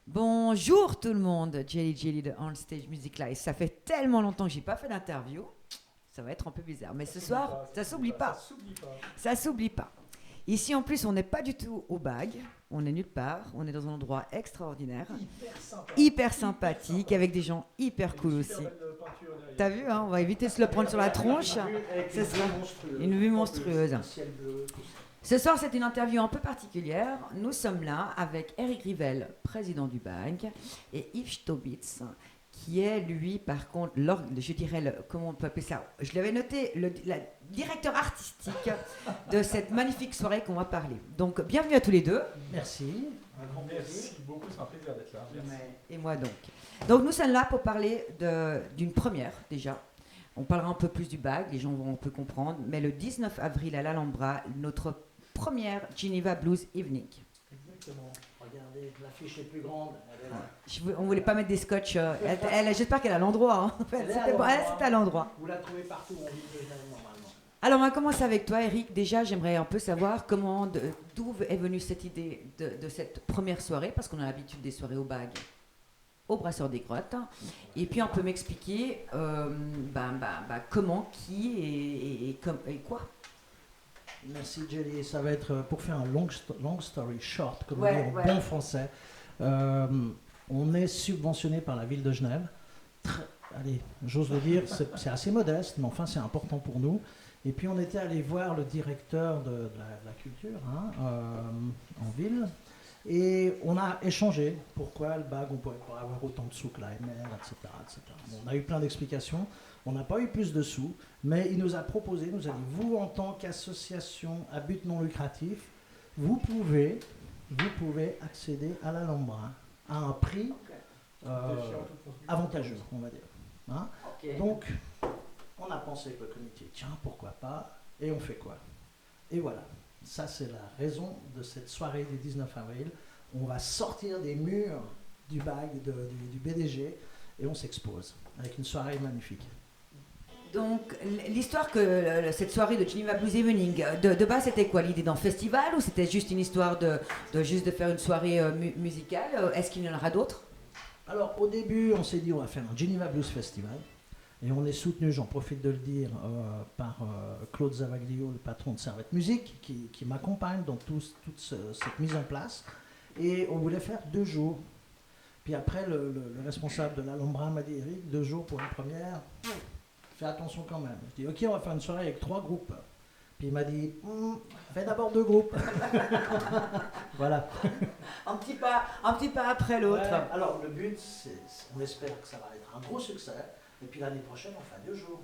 Bonjour tout le monde, Jelly Jelly de On Stage Music Live. Ça fait tellement longtemps que j'ai pas fait d'interview, ça va être un peu bizarre. Mais ce soir, ça s'oublie pas. Ça s'oublie pas. Ici en plus, on n'est pas du tout au bag, on est nulle part, on est dans un endroit extraordinaire, hyper sympathique, avec des gens hyper cool aussi. T'as vu, hein, on va éviter de se le prendre sur la tronche. Ce sera une vue monstrueuse. Ce soir, c'est une interview un peu particulière. Nous sommes là avec Eric Rivel, président du BAG, et Yves Stobitz, qui est, lui, par contre, je dirais, comment on peut appeler ça? Je l'avais noté, le directeur artistique de cette magnifique soirée qu'on va parler. Donc, bienvenue à tous les deux. Merci. Un grand plaisir. Merci beaucoup, c'est un plaisir d'être là. Merci. Et moi donc. Donc, nous sommes là pour parler d'une première, déjà. On parlera un peu plus du BAG, les gens vont un peu comprendre. Mais le 19 avril à l'Alhambra, notre première Geneva Blues Evening. Exactement. Regardez, l'affiche est plus grande. On voulait pas mettre des scotch. J'espère qu'elle a l'endroit. Hein. C'était à l'endroit. Vous la trouvez partout en ligne normalement. Alors, on va commencer avec toi, Eric. Déjà, j'aimerais un peu savoir d'où est venue cette idée de cette première soirée, parce qu'on a l'habitude des soirées au BAG, au Brasseur des Grottes. Et puis, un peu m'expliquer comment, qui et quoi. Merci Jelly, ça va être pour faire un long story short, comme on dit en bon français. On est subventionné par la ville de Genève. Allez, j'ose le dire, c'est assez modeste, mais enfin c'est important pour nous. Et puis on était allé voir le directeur de la culture en ville. Et on a échangé pourquoi le BAG, on ne pourrait pas avoir autant de sous que l'AMR, etc. etc. Bon, on a eu plein d'explications. On n'a pas eu plus de sous, mais il nous a proposé, nous a dit, vous en tant qu'association à but non lucratif, vous pouvez accéder à l'Alhambra à un prix avantageux, on va dire. Hein? Okay. Donc, on a pensé avec le comité, tiens, pourquoi pas, et on fait quoi? Et voilà, ça c'est la raison de cette soirée du 19 avril. On va sortir des murs du BAG, du BDG, et on s'expose avec une soirée magnifique. Donc, l'histoire que cette soirée de Geneva Blues Evening, de base, c'était quoi? L'idée d'un festival ou c'était juste une histoire de faire une soirée musicale? Est-ce qu'il y en aura d'autres? Alors, au début, on s'est dit on va faire un Geneva Blues Festival. Et on est soutenu, j'en profite de le dire, par Claude Zavaglio, le patron de Servette Musique, qui m'accompagne dans toute cette mise en place. Et on voulait faire 2 jours. Puis après, le responsable de l'Alhambra m'a dit, Eric, 2 jours pour une première, fais attention quand même. Je dis, ok, on va faire une soirée avec 3 groupes. Puis il m'a dit, fais d'abord 2 groupes. Voilà. Un petit pas après l'autre. Ouais, alors le but, on espère que ça va être un gros succès. Et puis l'année prochaine, on fait 2 jours.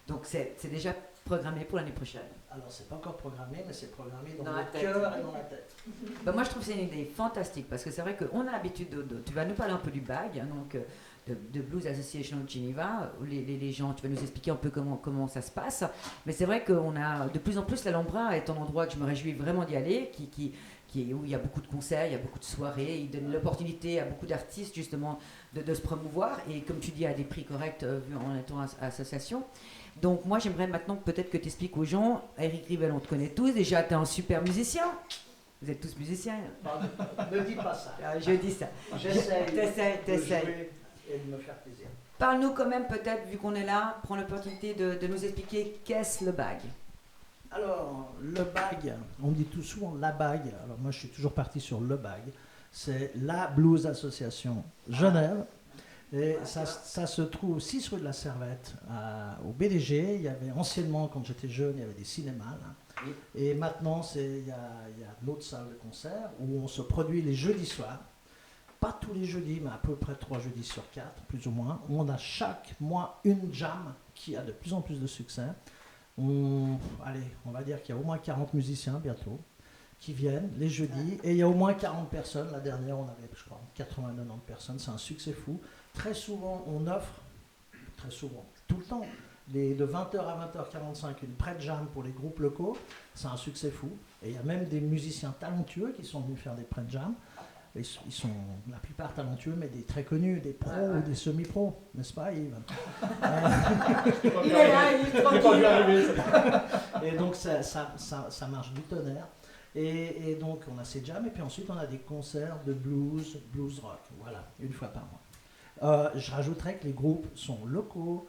Donc c'est déjà programmé pour l'année prochaine? Alors c'est pas encore programmé, mais c'est programmé dans le cœur et dans la tête. Moi je trouve que c'est une idée fantastique, parce que c'est vrai qu'on a l'habitude tu vas nous parler un peu du BAG, hein, donc de Blues Association of Geneva, les gens, tu vas nous expliquer un peu comment ça se passe, mais c'est vrai qu'on a de plus en plus, l'Alhambra est un endroit que je me réjouis vraiment d'y aller, où il y a beaucoup de concerts, il y a beaucoup de soirées, il donne l'opportunité à beaucoup d'artistes justement de se promouvoir, et comme tu dis, à des prix corrects vu en étant association. Donc moi j'aimerais maintenant peut-être que tu expliques aux gens, Eric Rivel, on te connaît tous, déjà tu es un super musicien. Vous êtes tous musiciens. Ne dis pas ça. Je dis ça. J'essaie de jouer et de me faire plaisir. Parle-nous quand même peut-être, vu qu'on est là, prends l'opportunité de nous expliquer qu'est-ce le BAG. Alors, le BAG, on dit tout souvent la BAG, alors moi je suis toujours parti sur le BAG, c'est la Blues Association Genève. Et ça se trouve 6 rue de la Servette, au BDG. Il y avait anciennement, quand j'étais jeune, il y avait des cinémas. Là. Oui. Et maintenant, il y a une autre salle de concert où on se produit les jeudis soirs. Pas tous les jeudis, mais à peu près 3 jeudis sur 4, plus ou moins. On a chaque mois une jam qui a de plus en plus de succès. On va dire qu'il y a au moins 40 musiciens bientôt qui viennent les jeudis. Et il y a au moins 40 personnes. La dernière, on avait, je crois, 80-90 personnes. C'est un succès fou. Très souvent, on offre, tout le temps, de 20h à 20h45, une pré-jam pour les groupes locaux. C'est un succès fou. Et il y a même des musiciens talentueux qui sont venus faire des pré-jams. Ils sont la plupart talentueux, mais des très connus, des pros ou des semi-pros, n'est-ce pas, Yves? Il est là, il est tranquille. Et donc ça marche du tonnerre. Et donc, on a ces jams, et puis ensuite, on a des concerts de blues, blues rock, voilà, une fois par mois. Je rajouterais que les groupes sont locaux,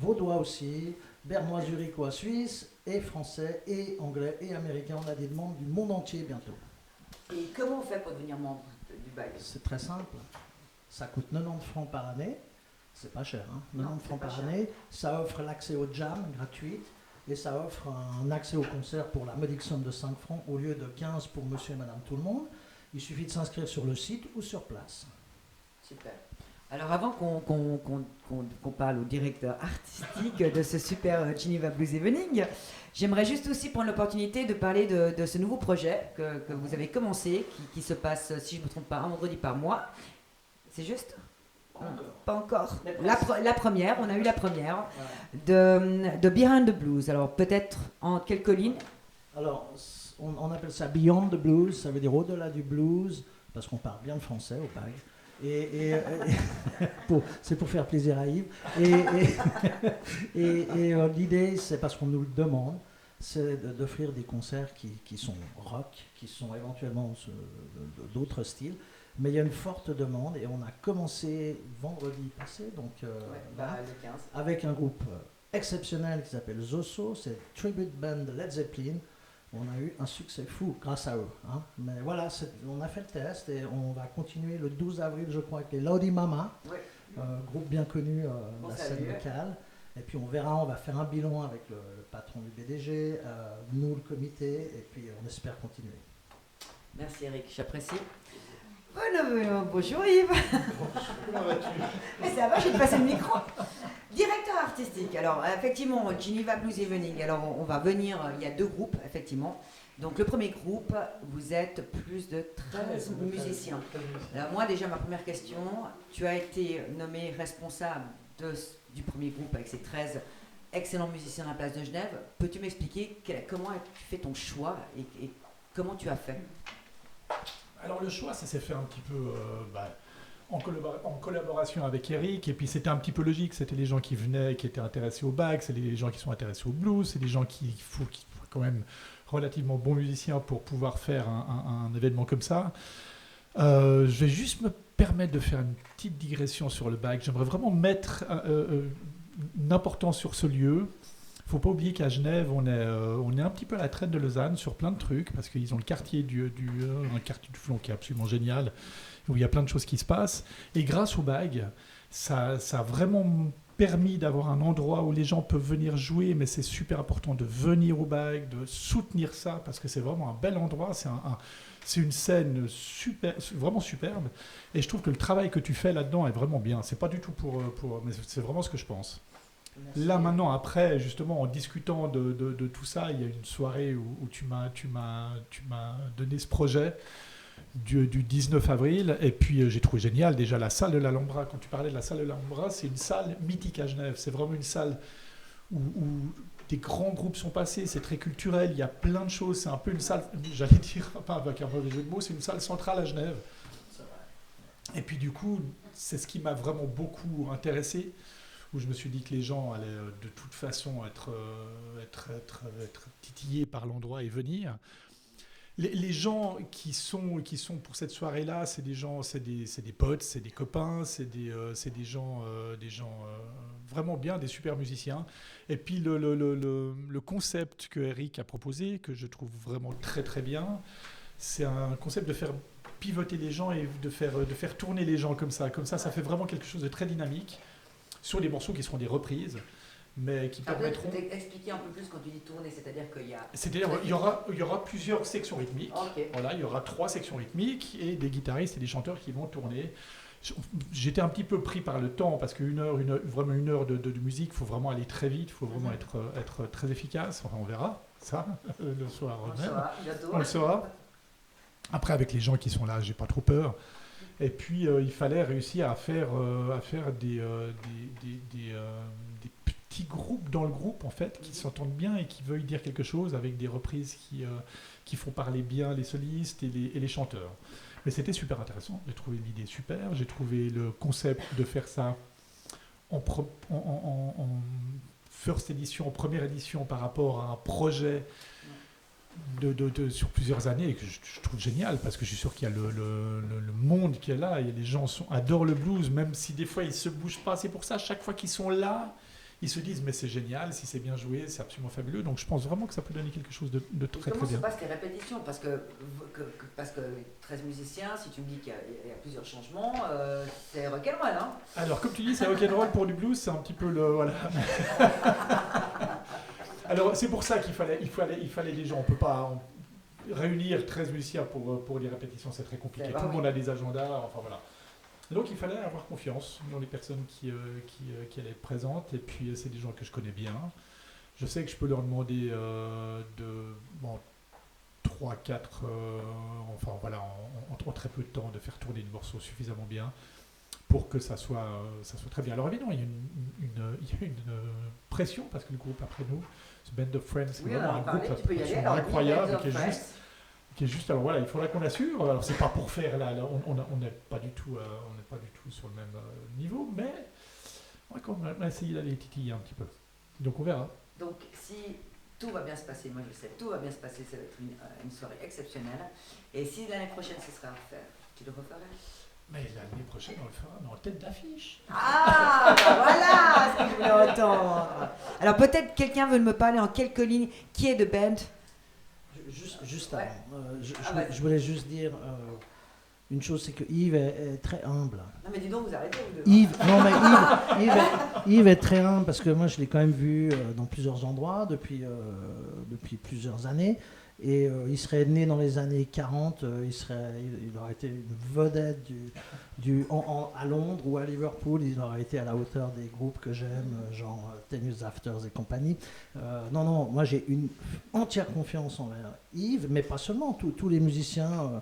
vaudois aussi, bernois, zurichois, suisses, et français, et anglais, et américains. On a des demandes du monde entier bientôt. Et comment on fait pour devenir membre du BAG? C'est très simple. Ça coûte 90 francs par année. C'est pas cher, hein. 90 francs par année. Ça offre l'accès au jam gratuit. Et ça offre un accès au concert pour la modique somme de 5 francs au lieu de 15 pour monsieur et madame tout le monde. Il suffit de s'inscrire sur le site ou sur place. Super. Alors avant qu'on parle au directeur artistique de ce super Geneva Blues Evening, j'aimerais juste aussi prendre l'opportunité de parler de ce nouveau projet que vous avez commencé, qui se passe, si je ne me trompe pas, un vendredi par mois. C'est juste ? Pas encore. La première, on a eu la première de Behind the Blues. Alors peut-être en quelques lignes. Alors on appelle ça Beyond the Blues, ça veut dire au-delà du blues, parce qu'on parle bien le français au BAG. C'est pour faire plaisir à Yves. L'idée, c'est parce qu'on nous le demande, c'est d'offrir des concerts qui sont rock, qui sont éventuellement d'autres styles. Mais il y a une forte demande et on a commencé vendredi passé, donc le 15. avec un groupe exceptionnel qui s'appelle Zoso, c'est Tribute Band de Led Zeppelin. On a eu un succès fou grâce à eux. Hein. Mais voilà, on a fait le test et on va continuer le 12 avril, je crois, avec les Lodi Mama, groupe bien connu de la scène locale. Et puis on verra, on va faire un bilan avec le patron du BDG, nous le comité, et puis on espère continuer. Merci Eric, j'apprécie. Bonjour Yves. Comment vas-tu? Mais ça va, je vais te passer le micro. Directeur artistique. Alors effectivement, Geneva Blues Evening. Alors on va venir, il y a 2 groupes effectivement. Donc le premier groupe, vous êtes plus de 13 musiciens. Alors moi déjà ma première question, tu as été nommé responsable du premier groupe avec ces 13 excellents musiciens à la place de Genève. Peux-tu m'expliquer comment tu fais ton choix et comment tu as fait? Alors le choix, ça s'est fait un petit peu en collaboration avec Eric, et puis c'était un petit peu logique, c'était les gens qui venaient, qui étaient intéressés au BAG, c'est les gens qui sont intéressés au blues, c'est des gens qui soient quand même relativement bons musiciens pour pouvoir faire un événement comme ça. Je vais juste me permettre de faire une petite digression sur le BAG. J'aimerais vraiment mettre une importance sur ce lieu. Il ne faut pas oublier qu'à Genève, on est un petit peu à la traîne de Lausanne sur plein de trucs, parce qu'ils ont le quartier un quartier du Flon qui est absolument génial, où il y a plein de choses qui se passent. Et grâce au BAG, ça a vraiment permis d'avoir un endroit où les gens peuvent venir jouer, mais c'est super important de venir au BAG, de soutenir ça, parce que c'est vraiment un bel endroit, c'est une scène vraiment superbe, et je trouve que le travail que tu fais là-dedans est vraiment bien. C'est pas du tout mais c'est vraiment ce que je pense. Merci. Là maintenant, après, justement, en discutant de tout ça, il y a une soirée où tu m'as donné ce projet du 19 avril, et puis j'ai trouvé génial déjà la salle de l'Alhambra. Quand tu parlais de la salle de l'Alhambra, c'est une salle mythique à Genève. C'est vraiment une salle où des grands groupes sont passés, c'est très culturel, il y a plein de choses. C'est un peu une salle, j'allais dire, pas avec un mauvais jeu de mots, c'est une salle centrale à Genève. Et puis du coup, c'est ce qui m'a vraiment beaucoup intéressé, où je me suis dit que les gens allaient de toute façon être titillés par l'endroit et venir. Les gens qui sont pour cette soirée-là, c'est des gens, c'est des potes, c'est des copains, c'est des gens vraiment bien, des super musiciens. Et puis le concept que Eric a proposé, que je trouve vraiment très très bien, c'est un concept de faire pivoter les gens et de faire tourner les gens comme ça. Comme ça fait vraiment quelque chose de très dynamique sur des morceaux qui seront des reprises, mais qui permettront... Peut-être expliquer un peu plus quand tu dis tourner, c'est-à-dire qu'il y a... C'est-à-dire il y aura plusieurs sections rythmiques. Okay. Voilà, il y aura 3 sections rythmiques et des guitaristes et des chanteurs qui vont tourner. J'étais un petit peu pris par le temps, parce qu'une heure de musique, il faut vraiment aller très vite, il faut vraiment être très efficace. Enfin, on verra ça le soir même. On le saura. Après, avec les gens qui sont là, j'ai pas trop peur. Et puis, il fallait réussir à faire des petits groupes dans le groupe, en fait, qui s'entendent bien et qui veuillent dire quelque chose, avec des reprises qui font parler bien les solistes et les chanteurs. Mais c'était super intéressant. J'ai trouvé l'idée super. J'ai trouvé le concept de faire ça en first édition, en première édition, par rapport à un projet sur plusieurs années et que je trouve génial parce que je suis sûr qu'il y a le monde qui est là. Il y a des gens adorent le blues, même si des fois ils ne se bougent pas. C'est pour ça, à chaque fois qu'ils sont là, ils se disent mais c'est génial, si c'est bien joué, c'est absolument fabuleux. Donc je pense vraiment que ça peut donner quelque chose de très très bien. Comment se passent les répétitions parce que 13 musiciens, si tu me dis qu'il y a plusieurs changements, c'est rock'n'roll, hein? Alors comme tu dis, c'est rock'n'roll pour du blues, c'est un petit peu le... Voilà. Alors c'est pour ça qu'il fallait des gens. On ne peut pas réunir 13 musiciens pour les répétitions, c'est très compliqué. Tout le monde a des agendas, enfin voilà. Donc il fallait avoir confiance dans les personnes qui allaient être présentes. Et puis c'est des gens que je connais bien. Je sais que je peux leur demander 3, 4, enfin voilà, en très peu de temps, de faire tourner une morceau suffisamment bien pour que ça soit très bien. Alors évidemment, il y a une pression parce que le groupe après nous, ce Band of Friends, c'est vraiment un groupe incroyable qui est juste. Alors voilà, il faudra qu'on assure. Alors c'est pas pour faire là, on n'est pas du tout sur le même niveau, mais on va quand même essayer d'aller titiller un petit peu. Donc on verra. Donc si tout va bien se passer, moi je sais, tout va bien se passer, ça va être une soirée exceptionnelle. Et si l'année prochaine ce sera à refaire, tu le referais? Mais l'année prochaine, on le fera en tête d'affiche. Ah, bah voilà ce que je voulais entendre. Alors peut-être quelqu'un veut me parler en quelques lignes. Qui est de band? Juste avant, je voulais juste dire une chose, c'est que Yves est très humble. Non mais dis donc, vous arrêtez vous deux. Yves est très humble parce que moi je l'ai quand même vu dans plusieurs endroits depuis plusieurs années. Et il serait né dans les années 40, il aurait été une vedette à Londres ou à Liverpool, il aurait été à la hauteur des groupes que j'aime, genre Ten Years Afters et compagnie. Non, moi j'ai une entière confiance envers Yves, mais pas seulement, tous les musiciens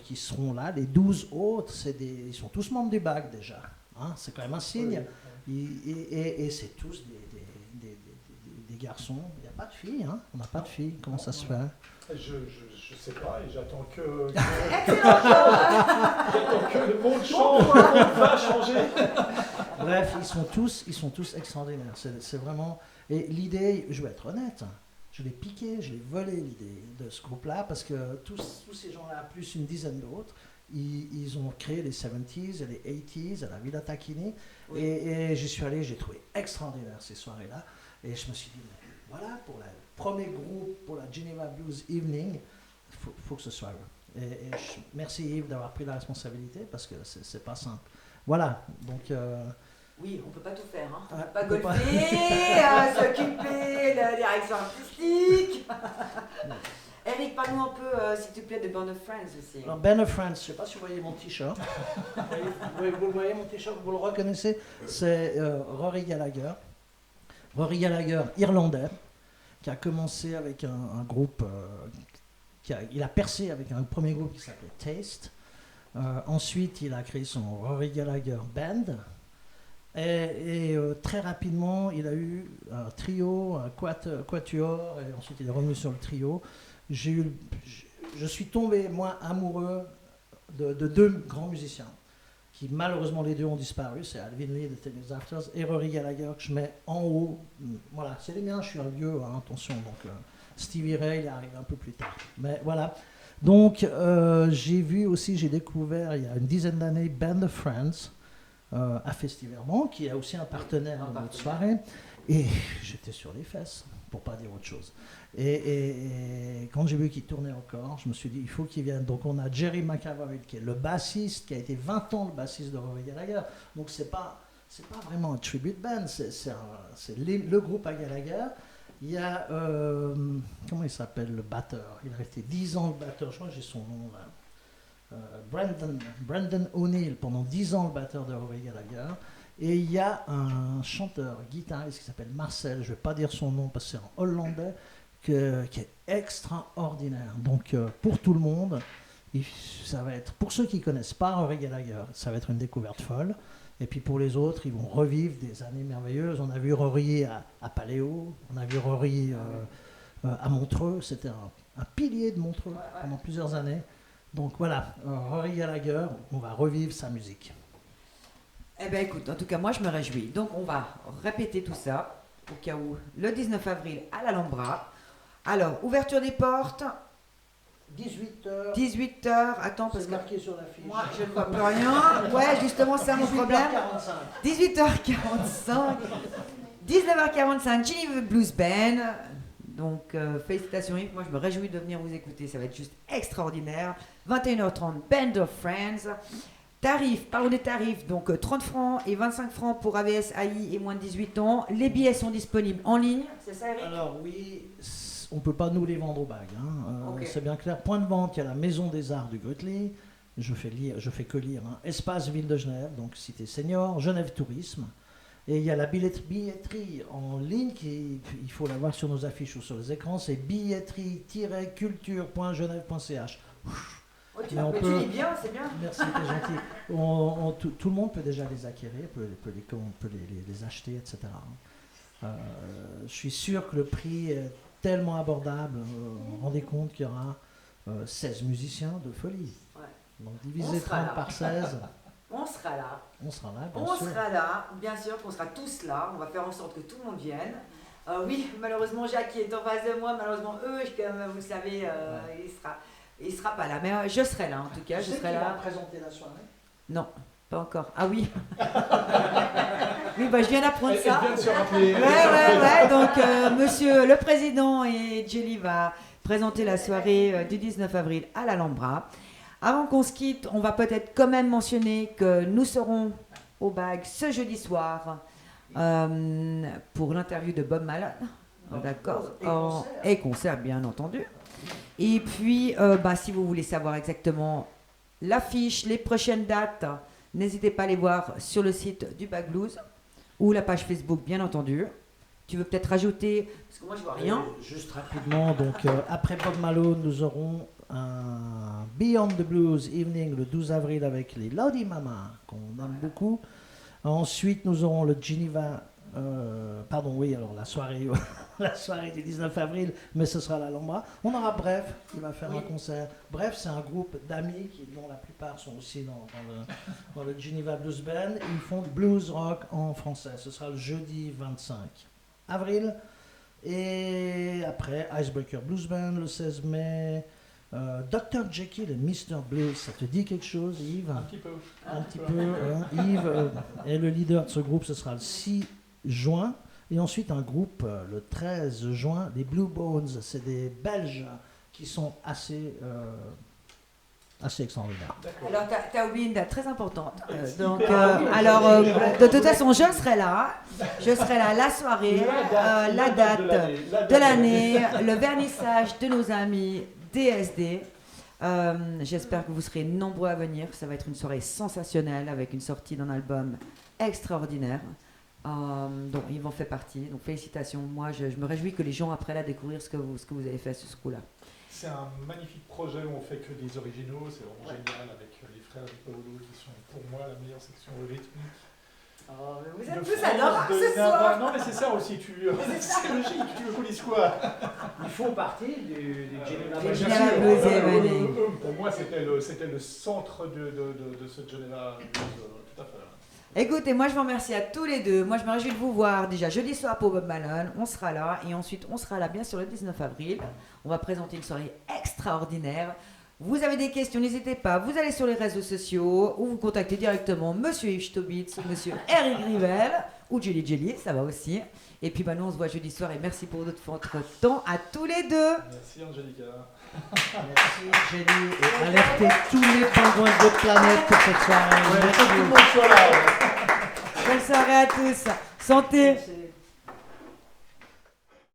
qui seront là, les 12 autres, ils sont tous membres du BAG déjà, hein, c'est quand même un signe, et c'est tous des garçons. Il n'y a pas de filles, hein? On n'a pas de filles. Comment ça se fait? Je sais pas, et j'attends que le monde change, le monde va changer. Bref, ils sont tous extraordinaires. C'est vraiment. Et l'idée, je vais être honnête, je l'ai piqué, je l'ai volé l'idée de ce groupe-là parce que tous ces gens-là, plus une dizaine d'autres, ils ont créé les 70s et les 80s à la Villa Tacchini. Oui. Et j'y suis allé, j'ai trouvé extraordinaire ces soirées-là. Et je me suis dit, mais voilà, pour le premier groupe, pour la Geneva Blues Evening, il faut que ce soit eux. Merci Yves d'avoir pris la responsabilité parce que c'est pas simple. Voilà, donc... Oui, on ne peut pas tout faire. Hein. On ne peut pas golfer, s'occuper de la direction artistique. Eric, parle-nous un peu, s'il te plaît, de Band of Friends aussi. Alors, Band of Friends, je ne sais pas si vous voyez mon t-shirt. Vous le voyez, mon t-shirt, vous le reconnaissez? C'est Rory Gallagher. Rory Gallagher, irlandais, qui a commencé avec un groupe, il a percé avec un premier groupe qui s'appelait Taste. Ensuite, il a créé son Rory Gallagher Band. Et très rapidement, il a eu un trio, un quatuor, et ensuite il est revenu sur le trio. Je suis tombé, moi, amoureux de deux grands musiciens, qui malheureusement les deux ont disparu, c'est Alvin Lee de Ten Years Afters et Rory Gallagher que je mets en haut. Voilà, c'est les miens, je suis un vieux, hein, attention. Donc Stevie Ray, il arrive un peu plus tard. Mais voilà. Donc j'ai découvert il y a une dizaine d'années Band of Friends à Festivermont, qui est aussi un partenaire de notre soirée. Et j'étais sur les fesses, pour pas dire autre chose. Et quand j'ai vu qu'il tournait encore, je me suis dit, il faut qu'il vienne. Donc on a Jerry McAvoy, qui est le bassiste, qui a été 20 ans le bassiste de Rory Gallagher. Donc c'est pas vraiment un tribute band, c'est le groupe à Gallagher. Il y a, comment il s'appelle le batteur? Il a resté 10 ans le batteur, je crois que j'ai son nom là. Brendan O'Neill, pendant 10 ans le batteur de Rory Gallagher. Et il y a un chanteur, guitariste qui s'appelle Marcel, je ne vais pas dire son nom parce que c'est en hollandais, qui est extraordinaire. Donc pour tout le monde, ça va être, pour ceux qui ne connaissent pas Rory Gallagher, ça va être une découverte folle. Et puis pour les autres, ils vont revivre des années merveilleuses. On a vu Rory à Paléo, on a vu Rory à Montreux, c'était un pilier de Montreux pendant plusieurs années. Donc voilà, Rory Gallagher, on va revivre sa musique. Eh bien écoute, en tout cas moi je me réjouis. Donc on va répéter tout ça au cas où le 19 avril à l'Alhambra. Alors, ouverture des portes, 18h. 18h. Attends, parce C'est que marqué sur l'affiche. moi, je ne vois plus rien. Ouais, justement, c'est mon problème. 18h45. 19h45, Geneva Blues Band. Donc, félicitations Yves, moi je me réjouis de venir vous écouter, ça va être juste extraordinaire. 21h30, Band of Friends. Tarifs, parlons des tarifs, donc 30 francs et 25 francs pour AVS, AI et moins de 18 ans. Les billets sont disponibles en ligne, c'est ça Eric? Alors oui, on ne peut pas nous les vendre au bag, Ok. c'est bien clair. Point de vente, il y a la Maison des Arts du Grutli, je fais que lire, Espace Ville de Genève, donc Cité Senior, Genève Tourisme. Et il y a la billetterie en ligne, il faut la voir sur nos affiches ou sur les écrans, c'est billetterie-culture.genève.ch. Tu Mais on tu peut- lis bien, c'est bien. Merci, t'es gentil. Tout le monde peut déjà les acquérir, peut les acheter, etc. Je suis sûr que le prix est tellement abordable. Vous vous rendez compte qu'il y aura 16 musiciens de folie. Ouais. Donc On divisé sera 30 là. par 16, On sera là. on sera là, bien On sûr. sera là, bien sûr qu'on sera tous là. On va faire en sorte que tout le monde vienne. Oui, malheureusement, Jacques qui est en face de moi, malheureusement, comme vous le savez, il sera pas là. Mais je serai là, en tout cas, je Tu sais serai qui va là. présenter la soirée? Non, pas encore. Ah oui. Oui, bah, je viens d'apprendre Elle ça. vient de se rappeler. Ouais. Donc, monsieur le président et Jelly va présenter la soirée du 19 avril à l'Alhambra. Avant qu'on se quitte, on va peut-être quand même mentionner que nous serons au BAG ce jeudi soir pour l'interview de Bob Marley. D'accord. Et concert. Et concert, bien entendu. Et puis, si vous voulez savoir exactement l'affiche, les prochaines dates, n'hésitez pas à les voir sur le site du BAG Blues ou la page Facebook, bien entendu. Tu veux peut-être rajouter, parce que moi je vois rien. Juste rapidement, donc après Bob Malone, nous aurons un Beyond the Blues Evening le 12 avril avec les Lodi Mama, qu'on aime beaucoup. Ensuite, nous aurons le Geneva, la soirée, la soirée du 19 avril, mais ce sera à l'Alhambra. On aura Bref, qui va faire un concert. Bref, c'est un groupe d'amis dont la plupart sont aussi dans le Geneva Blues Band. Ils font du blues rock en français. Ce sera le jeudi 25 avril. Et après, Icebreaker Blues Band le 16 mai. Dr. Jekyll et Mr. Blues, ça te dit quelque chose, Yves? Un petit peu. Un petit peu. Yves est le leader de ce groupe, ce sera le 6 juin. Et ensuite, un groupe le 13 juin, les Blue Bones. C'est des Belges qui sont assez extraordinaires. Alors, tu as oublié une date très importante. De toute façon, je serai là. Je serai là la soirée, la date de l'année, le vernissage de nos amis DSD. J'espère que vous serez nombreux à venir. Ça va être une soirée sensationnelle avec une sortie d'un album extraordinaire. Donc, ils en font partie. Donc, félicitations. Moi, je me réjouis que les gens apprennent à découvrir ce que vous avez fait sur ce coup-là. C'est un magnifique projet où on fait que des originaux, c'est vraiment génial avec les frères Di Paolo qui sont pour moi la meilleure section rythmique. Vous De êtes tous France, adorables de ce Nava. soir. Non mais c'est ça aussi, c'est logique, tu veux qu'on dise quoi? Ils font partie du Geneva Du Blues. Geneva Blues Evening. Pour moi c'était le centre de ce Geneva Blues, tout à fait. Écoutez, moi je vous remercie à tous les deux. Moi je me réjouis de vous voir déjà jeudi soir pour Bob Malone. On sera là et ensuite on sera là bien sûr le 19 avril. On va présenter une soirée extraordinaire. Vous avez des questions, n'hésitez pas. Vous allez sur les réseaux sociaux ou vous contactez directement Monsieur Yves Stobitz ou Monsieur Eric Rivel ou Jelly, ça va aussi. Et puis nous on se voit jeudi soir et merci pour votre temps à tous les deux. Merci Angelica. Merci Jenny et alertez tous les pingouins de votre planète pour cette soirée. Ouais, que tout le monde soit là. Bonne soirée à tous. Santé. Merci.